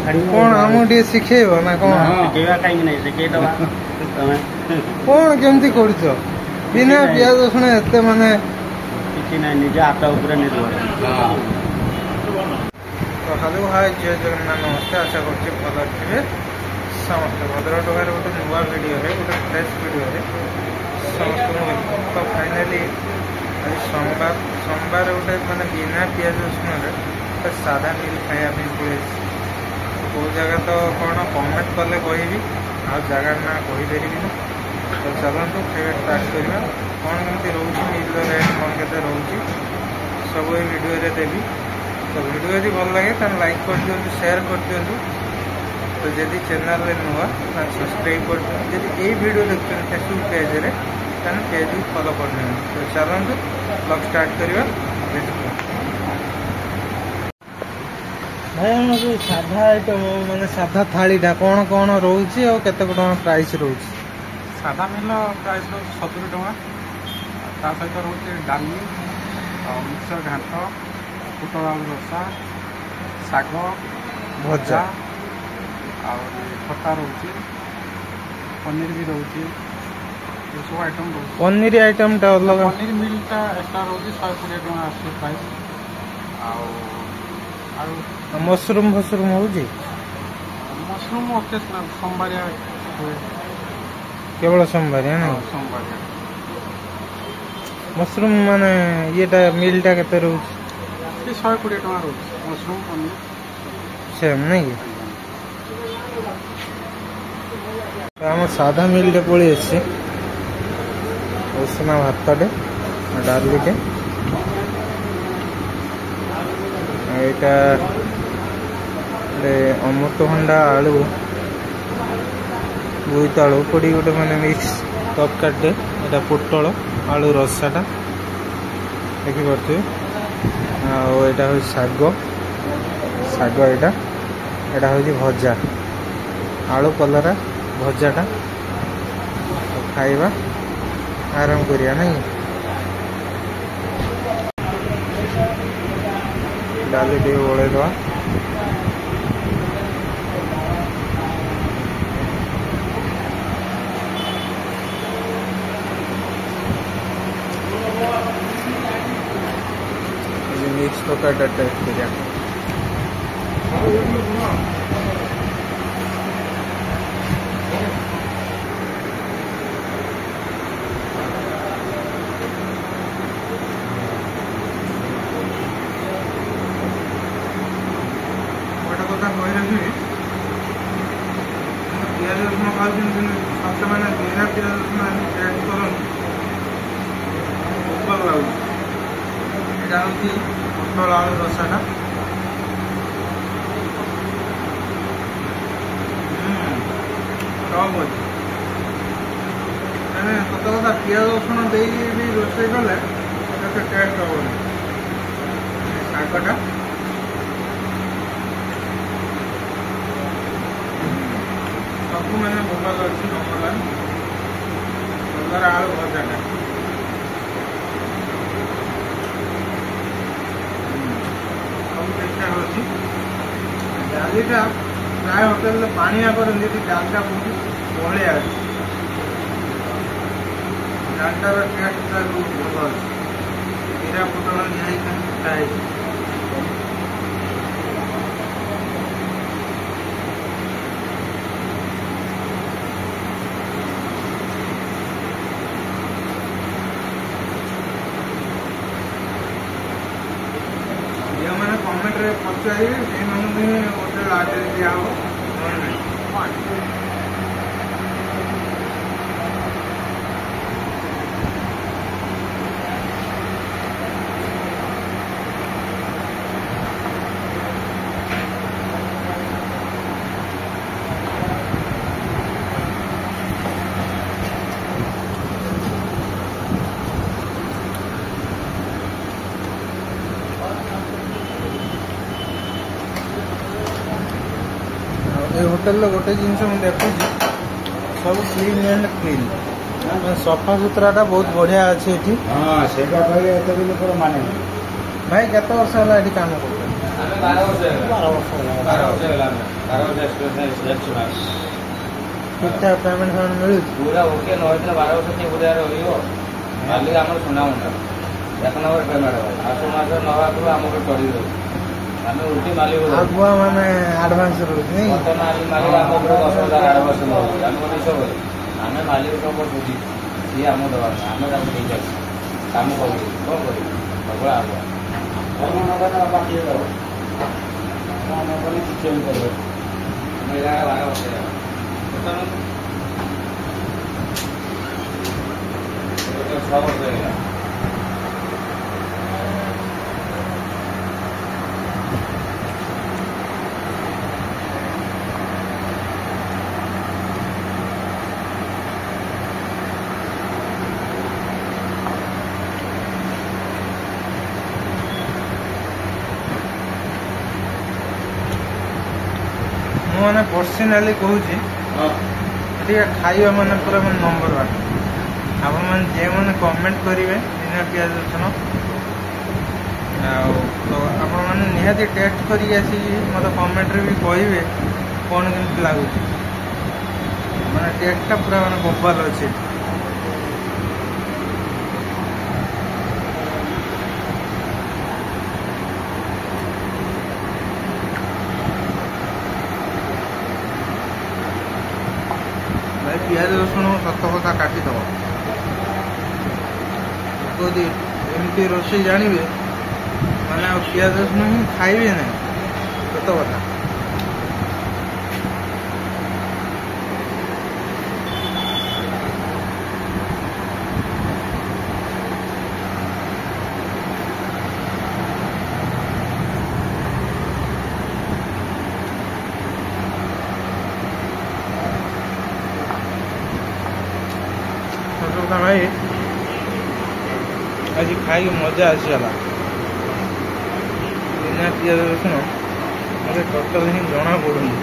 कौन आमको टे शिखेब ना कौन कौन केमती कर बिना पियाज रसुण एत माने निजे हाथ उपर निर्भर तो हेलो हाय जय जगन्नाथ नमस्ते आशा करছি ভালো থাকবে समस्त भद्रटकार गोटे नुआ भिडियो गोटे फ्रेश भिडियो समस्त तो फाइनाली आज सोमवार गोटे माने बिना पियाज रसुण सादा मिल खायापी पड़े कौ जगह तो कौन कमेंट कले कहि आ जगार ना कहीपरि तो चलतु खाଇବା स्टार्ट करवा कौन कमी रोच मिल रेट कौन के रोच सब ये वीडियो देवी तो वीडियो यदि भल लगे तो लाइक कर दिंतु शेयर कर दिंतु तो जदि चैनल नुआ सब्सक्राइब कर दिखाई ये वीडियो देखते फेसबुक पेज रे पेज भी फॉलो कर दिखाई तो चलतु ब्लॉग स्टार्ट करवा भाई हम जो साधा आइटम माने साधा थाली टा कौन कौन रोचे और केते प्राइस रोचे सादा मिल प्राइस रोज 70 टका ता सहित रोचे डाली मिक्सर घाट पुटल आलू रसा शाग भजा खटा रोचे पनीर भी रोचे सब आइटम रोचे पनीर आइटम टा अलग पनीर मिलटा एक्स्ट्रा रोचे 120 टका आसे प्राइस मशरूम फसरूम हो मशरूम सोमवार केवल सोमवार ना सोमवार मशरूम माने ये मिलटा केते रोज 120 टका रोज मशरूम पनीर सेम नहीं आम साधा मिलटे पड़ी आसी उसना भातटे डालीटे यहाँ अमृतभंडा आलू बोईतालू पड़ी गोटे मैंने मिक्स तपकाटे यहाँ पोटल आलू रसाटा देखिपे यहाँ हूँ शाग शाग यहाँ हूँ भजा आलू कलरा भजाटा खाइबा आराम करिया नहीं डाली टे ओले दवा मिक्स तोकाटा टेस्ट करिया पियाज रसुण खाते मैंने बिना पियाज रसुण टेस्ट कर भल लगुच यहाँ हूँ पोटल आलू रसाटा टप अच्छे मैंने सत कथा पियाज रसुण दे रोषे कले टेस्ट हम शागटा सब मैंने भल अच्छी कलर आलू भजाटा सब ठीकठाक अच्छी डालीटा प्राय होटेल पानिया करती डालटा बहुत बहलिया डालटार टेस्टा बहुत भल अच्छे जीरा पोटल निहाई कमेंट रे पचारे होटेल आगे दिया हो होटेल गोटे जिनस देखुची सब क्लीन एंड क्लीन सफा सुतराटा बहुत बढ़िया अच्छे ये हाँ से माने भाई केत वर्ष है काम कर ठीक ठाक पेमेंट फेमेंट मिलू पूरा ओके न 12 वर्ष से पूरा रहियो मालिक हमर सुना मुंडा एक नंबर पेमेंट है आसु मास नवा को हमको चढ़ी दो हमें उल्टी मालिक हो आगुआ माने एडवांस रोज नहीं तो मालिक हमको 10,000 एडवांस नो हम को सब हमें मालिक को बुझी ये हम दवा हमें काम नहीं कर काम करी कौन करी बगला आगुआ हम नगा बाकी दो हम को चेंज कर मेरा 12 वर्ष है खबर देगा मैंने पर्सनाली कहूँ खाଇବା ମାନେ ପୁରା ମାନେ ନମ୍ବର ୱାନ୍ ଆପଣମାନେ ଯେଉଁମାନେ କମେଣ୍ଟ କରିବେ ବିନା ପିଆଜ ରସୁଣ ଆଉ ତ ଆପଣମାନେ ନିହାତି ଟେଷ୍ଟ କରିକି ଆସିକି ମୋତେ କମେଣ୍ଟରେ ବି କହିବେ କ'ଣ କେମିତି ଲାଗୁଛି ମାନେ ଟେଷ୍ଟଟା ପୁରା ମାନେ ବୋବାଲ ଅଛି पियाज रसुण सत कथा काटिदेव यदि एमती रोषे जानवे मैंने पियाज रसुण ही खाइबे ना सत कथा भाई आज खाई मजा आसीगला बिना पियाज रसुण मत टोटाल ही जना पड़ूनी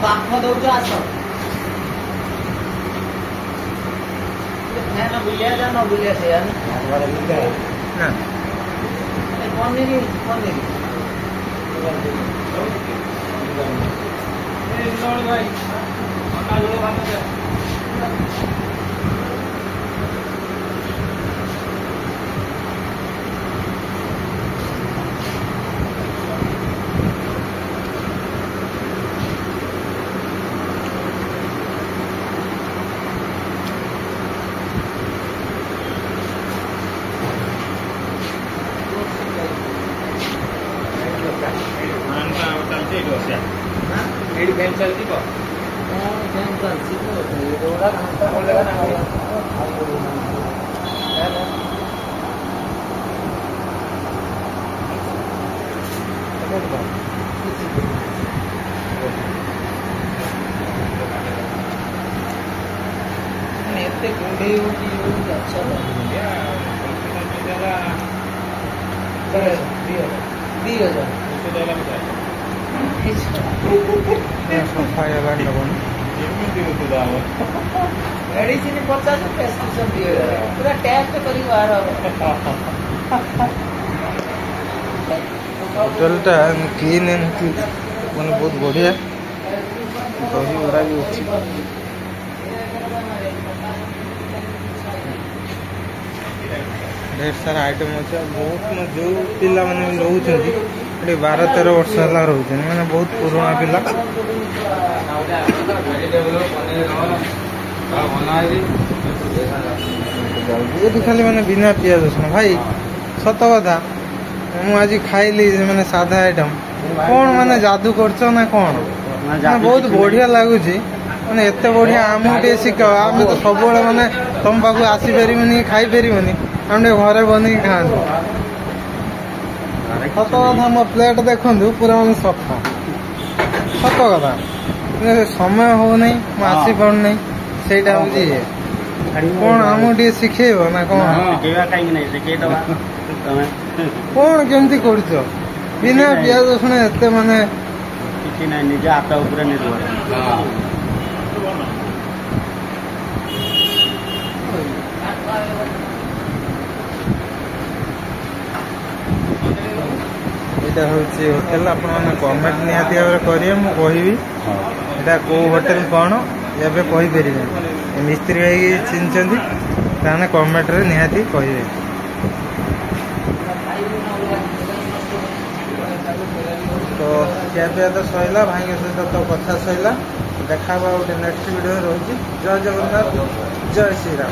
बाप दौच आस बुलिया जा न बुलिया से कौन नहीं भाई चलती को मेडिसिन 50 प्रेस्क्रिप्शन दिए पूरा टेस्ट करी बाहर ହୋଟେଲଟା କ୍ଲିନ୍ ଏମିତି ମାନେ ବହୁତ ବଢ଼ିଆ ଦହି ବରା ବି ଅଛି। ढेर सारा आइटम अच्छे बहुत जो पिलाने भी रोचे 12-13 वर्ष है रोचे मैंने बहुत पुराना पिला ये खाली मैंने बिना पियाज रसुण भाई सत कथा मुझे आज खाइली मैंने सादा आइटम कौन मैंने जादू करछ ना कौन बहुत बढ़िया लगुच मैंने एत बढ़िया आमको टे शिख आम तो सब मैंने तुम पाक आसपारे खाई पारे हम घरे बन खाते सत कथा मो प्लेट देखु पूरा मैं सफा सत कथा समय हो नहीं आसी पारना से कौन आमको टे शिखेब ना कौन कौन केमती कर बिना पियाज रसुण एत माने निज हाथ उपरे निर्भर यहाँ हूँ होटेल आप कमेंट निहाती भाव करेंगे मुझे यहाँ कौ होटेल कौन एवं कहीपर मिस्त्री भाई चिन्हती ताने कमेंट रे निहाती कहे। तो ଖିଆପିଆ तो सैला भाई सहित तो कथा सैला देखा गोटे नेक्स्ट वीडियो रही। जय जगन्नाथ जय श्रीराम।